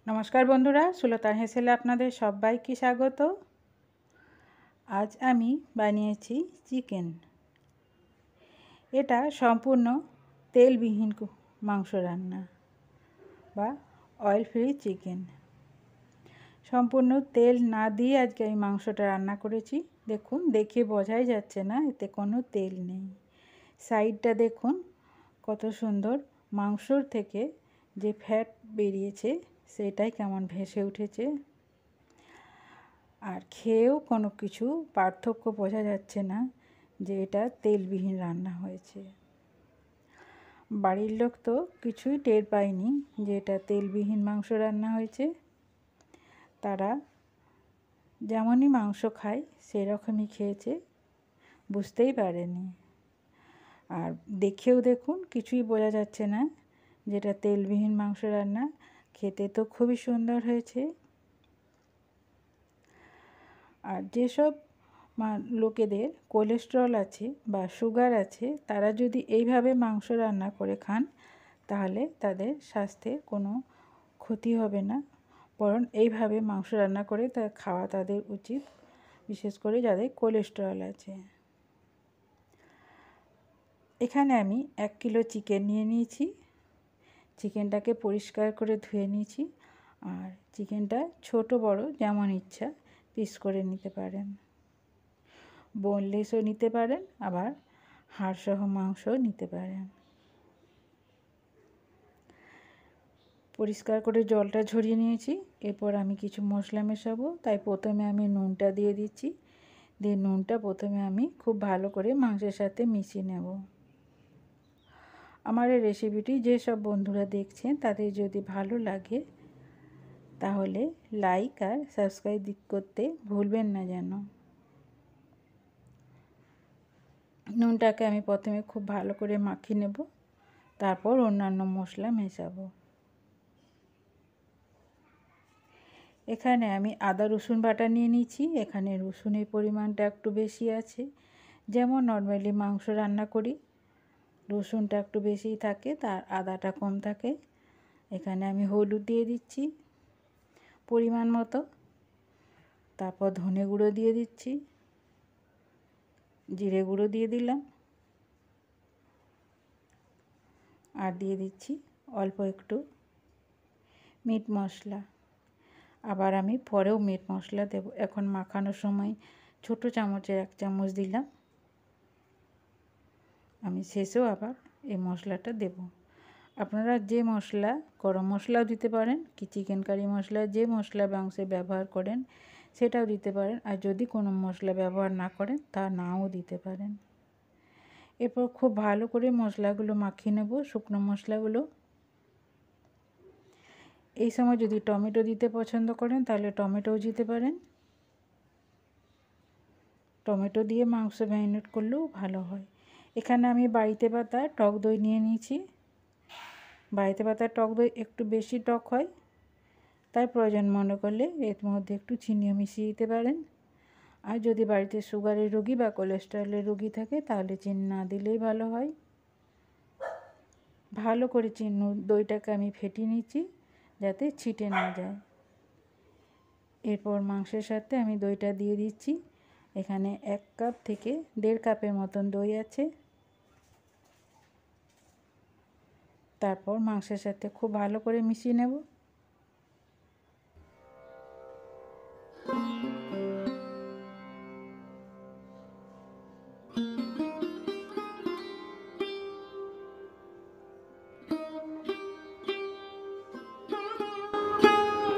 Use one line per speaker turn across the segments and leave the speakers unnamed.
নমস্কার বন্ধুরা, সুলতান হেসেলে আপনাদের সবাইকে স্বাগত। আজ আমি বানিয়েছি চিকেন। এটা সম্পূর্ণ তেলবিহীন মাংস রান্না বা অয়েল ফ্রি চিকেন। সম্পূর্ণ তেল না দিয়ে আজকে আমি মাংসটা রান্না করেছি। দেখুন, দেখে বোঝাই যাচ্ছে না এতে কোনো তেল নেই। সাইডটা দেখুন কত সুন্দর, মাংসর থেকে যে ফ্যাট বেরিয়েছে সেটাই কেমন ভেসে উঠেছে। আর খেয়েও কোনো কিছু পার্থক্য বোঝা যাচ্ছে না যে এটা তেলবিহীন রান্না হয়েছে। বাড়ির লোক তো কিছুই টের পায়নি যে এটা তেলবিহীন মাংস রান্না হয়েছে। তারা যেমনই মাংস খায় সেরকমই খেয়েছে, বুঝতেই পারেনি। আর দেখেও দেখুন কিছুই বোঝা যাচ্ছে না যেটা তেলবিহীন মাংস রান্না। খেতে তো খুবই সুন্দর হয়েছে। আর যেসব লোকেদের কোলেস্টেরল আছে বা সুগার আছে, তারা যদি এইভাবে মাংস রান্না করে খান তাহলে তাদের স্বাস্থ্যের কোনো ক্ষতি হবে না, বরং এইভাবে মাংস রান্না করে তা খাওয়া তাদের উচিত, বিশেষ করে যাদের কোলেস্টেরল আছে। এখানে আমি 1 কিলো চিকেন নিয়ে নিয়েছি। চিকেনটাকে পরিষ্কার করে ধুয়ে নিয়েছি। আর চিকেনটা ছোট বড় যেমন ইচ্ছা পিস করে নিতে পারেন। বোনলেসও নিতে পারেন, আবার হাড়সহ মাংসও নিতে পারেন। পরিষ্কার করে জলটা ঝরিয়ে নিয়েছি। এরপর আমি কিছু মশলা মেশাবো, তাই প্রথমে আমি নুনটা দিয়ে দিচ্ছি। দিয়ে নুনটা প্রথমে আমি খুব ভালো করে মাংসের সাথে মিশিয়ে নেব। আমার এই রেসিপিটি যেসব বন্ধুরা দেখছেন তাদের যদি ভালো লাগে তাহলে লাইক আর সাবস্ক্রাইব করতে ভুলবেন না যেন। নুনটাকে আমি প্রথমে খুব ভালো করে মাখিয়ে নেব, তারপর অন্যান্য মশলা মেশাবো। এখানে আমি আদা রসুন বাটা নিয়ে নিয়েছি। এখানে রসুনের পরিমাণটা একটু বেশি আছে। যেমন নর্মালি মাংস রান্না করি রসুনটা একটু বেশি থাকে, তার আদাটা কম থাকে। এখানে আমি হলুদ দিয়ে দিচ্ছি পরিমাণ মতো, তারপর ধনে গুঁড়ো দিয়ে দিচ্ছি, জিরে গুঁড়ো দিয়ে দিলাম, আর দিয়ে দিচ্ছি অল্প একটু মিট মশলা। আবার আমি পরেও মিট মশলা দেব। এখন মাখানোর সময় ছোট চামচের 1 চামচ দিলাম। আমি শেষেও আবার এই মশলাটা দেব। আপনারা যে মশলা, গরম মশলাও দিতে পারেন, কি চিকেন কারি মশলা, যে মশলা মাংসে ব্যবহার করেন সেটাও দিতে পারেন। আর যদি কোনো মশলা ব্যবহার না করেন তা নাও দিতে পারেন। এরপর খুব ভালো করে মশলাগুলো মাখিয়ে নেব, শুকনো মশলাগুলো। এই সময় যদি টমেটো দিতে পছন্দ করেন তাহলে টমেটোও দিতে পারেন। টমেটো দিয়ে মাংস ম্যারিনেট করলেও ভালো হয়। এখানে আমি বাড়িতে পাতা টক দই নিয়ে নিয়েছি। বাড়িতে পাতা টক দই একটু বেশি টক হয়, তাই প্রয়োজন মনে করলে এর মধ্যে একটু চিনিও মিশিয়ে দিতে পারেন। আর যদি বাড়িতে সুগারের রোগী বা কোলেস্টেরলের রোগী থাকে তাহলে চিনি না দিলেই ভালো হয়। ভালো করে দইটাকে আমি ফেটিয়ে নিচ্ছি যাতে ছিটে না যায়। এরপর মাংসের সাথে আমি দইটা দিয়ে দিচ্ছি। এখানে 1 কাপ থেকে 1.5 কাপের মতন দই আছে। তারপর মাংসের সাথে খুব ভালো করে মিশিয়ে নেব।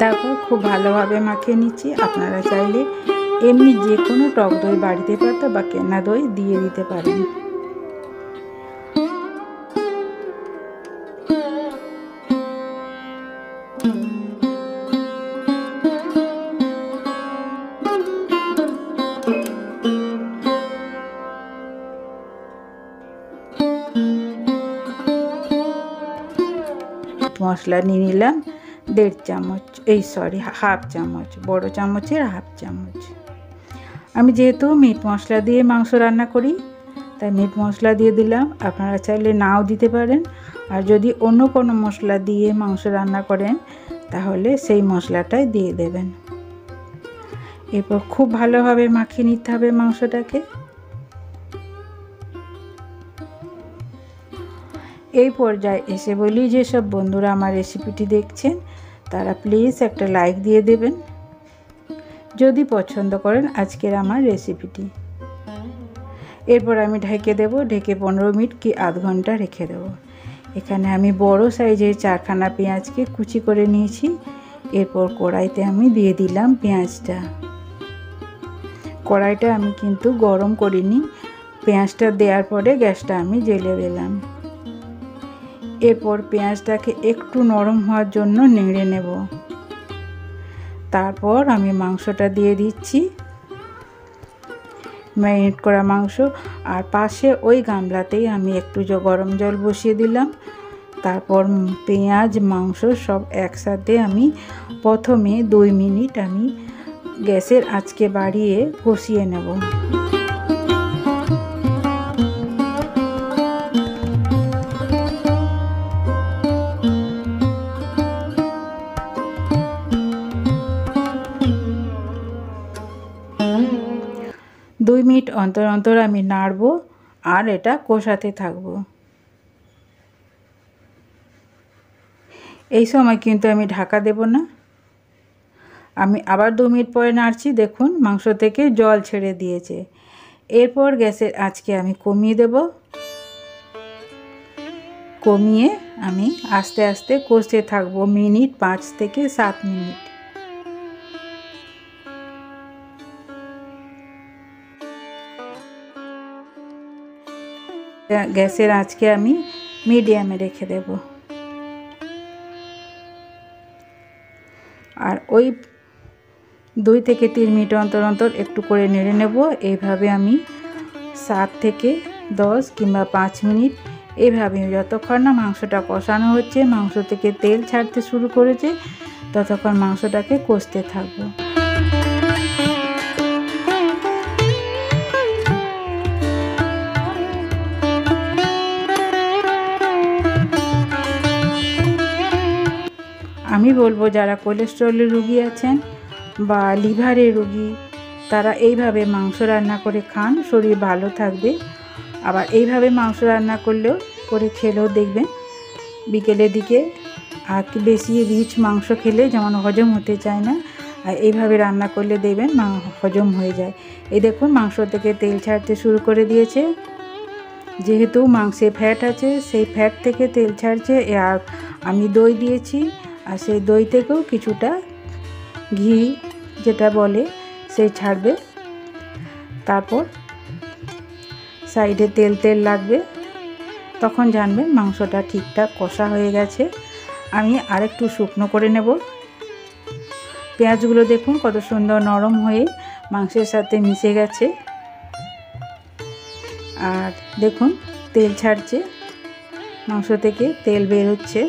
তারপর খুব ভালোভাবে মাখিয়ে নিচ্ছি। আপনারা চাইলে এমনি যে কোনো টক দই বাড়িতে পাতা বা কেনা দই দিয়ে দিতে পারেন। মশলা নিয়ে নিলাম 1.5 চামচ, হাফ চামচ, বড় চামচের হাফ চামচ। আমি যেহেতু মিট মশলা দিয়ে মাংস রান্না করি তাই মিট মশলা দিয়ে দিলাম। আপনারা চাইলে নাও দিতে পারেন। আর যদি অন্য কোনো মশলা দিয়ে মাংস রান্না করেন তাহলে সেই মশলাটাই দিয়ে দেবেন। এরপর খুব ভালোভাবে মাখিয়ে নিতে হবে মাংসটাকে। এই পর্যায়ে এসে বলি, যেসব বন্ধুরা আমার রেসিপিটি দেখছেন তারা প্লিজ একটা লাইক দিয়ে দেবেন যদি পছন্দ করেন আজকের আমার রেসিপিটি। এরপর আমি ঢেকে দেব, ঢেকে 15 মিনিট কি আধ ঘন্টা রেখে দেব। এখানে আমি বড় সাইজের 4খানা পেঁয়াজকে কুচি করে নিয়েছি। এরপর কড়াইতে আমি দিয়ে দিলাম পেঁয়াজটা। কড়াইটা আমি কিন্তু গরম করিনি, পেঁয়াজটা দেওয়ার পরে গ্যাসটা আমি জ্বেলে দিলাম। এরপর পেঁয়াজটাকে একটু নরম হওয়ার জন্য নেড়ে নেব। তারপর আমি মাংসটা দিয়ে দিচ্ছি, ম্যারিনেট করা মাংস। আর পাশে ওই গামলাতেই আমি একটু গরম জল বসিয়ে দিলাম। তারপর পেঁয়াজ মাংস সব একসাথে আমি প্রথমে 2 মিনিট আমি গ্যাসের আঁচকে বাড়িয়ে কষিয়ে নেব। দুই মিনিট অন্তর অন্তর আমি নাড়বো আর এটা কষাতে থাকবো। এই সময় কিন্তু আমি ঢাকা দেব না, আমি আবার 2 মিনিট পরে নাড়ছি। দেখুন মাংস থেকে জল ছেড়ে দিয়েছে। এরপর গ্যাসের আঁচকে আমি কমিয়ে দেব। কমিয়ে আমি আস্তে আস্তে কষতে থাকবো মিনিট 5 থেকে 7 মিনিট। গ্যাসের আঁচকে আমি মিডিয়ামে রেখে দেব। আর ওই 2 থেকে 3 মিনিট অন্তর অন্তর একটু করে নেড়ে নেব। এইভাবে আমি 7 থেকে 10 কিংবা 5 মিনিট এইভাবে, যতক্ষণ না মাংসটা কষানো হচ্ছে, মাংস থেকে তেল ছাড়তে শুরু করেছে, ততক্ষণ মাংসটাকে কষতে থাকবো। আমি বলবো যারা কোলেস্টেরলের রোগী আছেন বা লিভারের রোগী, তারা এইভাবে মাংস রান্না করে খান, শরীর ভালো থাকবে। আবার এইভাবে মাংস রান্না করে খেলেও দেখবেন বিকেলের দিকে আর বেশি রিচ মাংস খেলে যেমন হজম হতে চায় না, আর এইভাবে রান্না করলে দেখবেন হজম হয়ে যায়। এই দেখুন মাংস থেকে তেল ছাড়তে শুরু করে দিয়েছে। যেহেতু মাংসে ফ্যাট আছে, সেই ফ্যাট থেকে তেল ছাড়ছে। আর আমি দই দিয়েছি, আর সেই দই থেকেও কিছুটা ঘি যেটা বলে সেই ছাড়বে। তারপর সাইডে তেল তেল লাগবে, তখন জানবেন মাংসটা ঠিকঠাক কষা হয়ে গেছে। আমি আরেকটু শুকনো করে নেব। পেঁয়াজগুলো দেখুন কত সুন্দর নরম হয়ে মাংসের সাথে মিশে গেছে। আর দেখুন তেল ছাড়ছে, মাংস থেকে তেল বের হচ্ছে।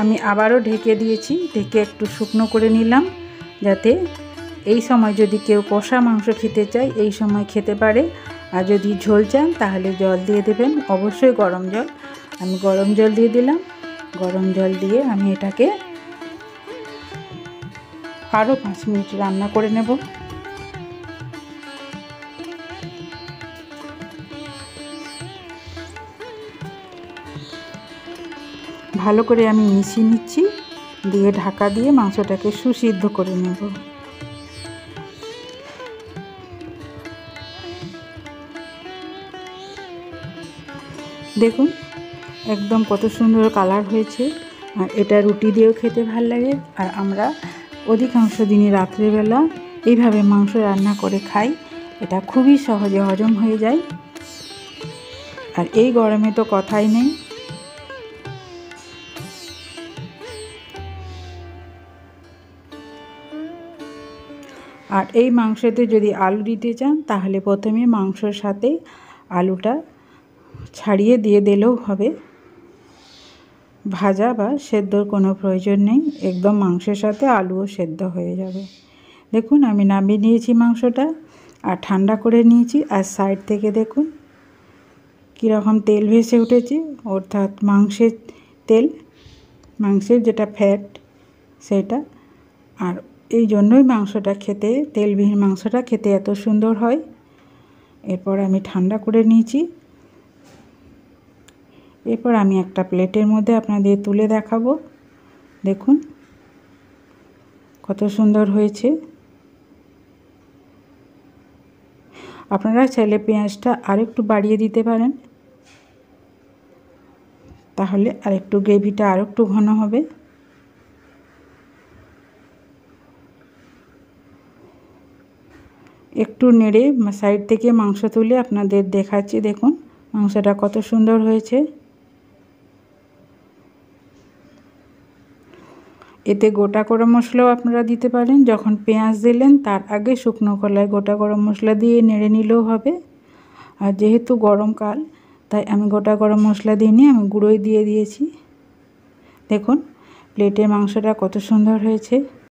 আমি আবারও ঢেকে দিয়েছি, ঢেকে একটু শুকনো করে নিলাম, যাতে এই সময় যদি কেউ কষা মাংস খেতে চায় এই সময় খেতে পারে। আর যদি ঝোল চান তাহলে জল দিয়ে দেবেন, অবশ্যই গরম জল। আমি গরম জল দিয়ে দিলাম। গরম জল দিয়ে আমি এটাকে আরও 5 মিনিট রান্না করে নেব। ভালো করে আমি মিশিয়ে নিচ্ছি, দিয়ে ঢাকা দিয়ে মাংসটাকে সুসিদ্ধ করে নেব। দেখুন একদম কত সুন্দর কালার হয়েছে। আর এটা রুটি দিয়েও খেতে ভাল লাগে। আর আমরা অধিকাংশ দিনই রাত্রেবেলা এইভাবে মাংস রান্না করে খাই। এটা খুবই সহজে হজম হয়ে যায়। আর এই গরমে তো কথাই নেই। আর এই মাংসতে যদি আলু দিতে চান তাহলে প্রথমে মাংসর সাথে আলুটা ছাড়িয়ে দিয়ে দিলেও হবে। ভাজা বা সেদ্ধর কোনো প্রয়োজন নেই, একদম মাংসের সাথে আলুও সেদ্ধ হয়ে যাবে। দেখুন আমি নামিয়ে নিয়েছি মাংসটা আর ঠান্ডা করে নিয়েছি। আর সাইড থেকে দেখুন কীরকম তেল ভেসে উঠেছে, অর্থাৎ মাংসের তেল। মাংসের যেটা ফ্যাট সেটা। আর এই জন্যই মাংসটা খেতে, তেলবিহীন মাংসটা খেতে এত সুন্দর হয়। এরপর আমি ঠান্ডা করে নিয়েছি। এরপর আমি একটা প্লেটের মধ্যে আপনাদের তুলে দেখাবো। দেখুন কত সুন্দর হয়েছে। আপনারা চাইলে পেঁয়াজটা আরেকটু বাড়িয়ে দিতে পারেন, তাহলে আরেকটু গ্রেভিটা আরেকটু ঘন হবে। একটু নেড়ে সাইড থেকে মাংস তুলে আপনাদের দেখাচ্ছি। দেখুন মাংসটা কত সুন্দর হয়েছে। এতে গোটা গরম মশলাও আপনারা দিতে পারেন। যখন পেঁয়াজ দিলেন তার আগে শুকনো খোলায় গোটা গরম মশলা দিয়ে নেড়ে নিলেও হবে। আর যেহেতু গরমকাল তাই আমি গোটা গরম মশলা দিইনি, আমি গুঁড়োই দিয়ে দিয়েছি। দেখুন প্লেটের মাংসটা কত সুন্দর হয়েছে।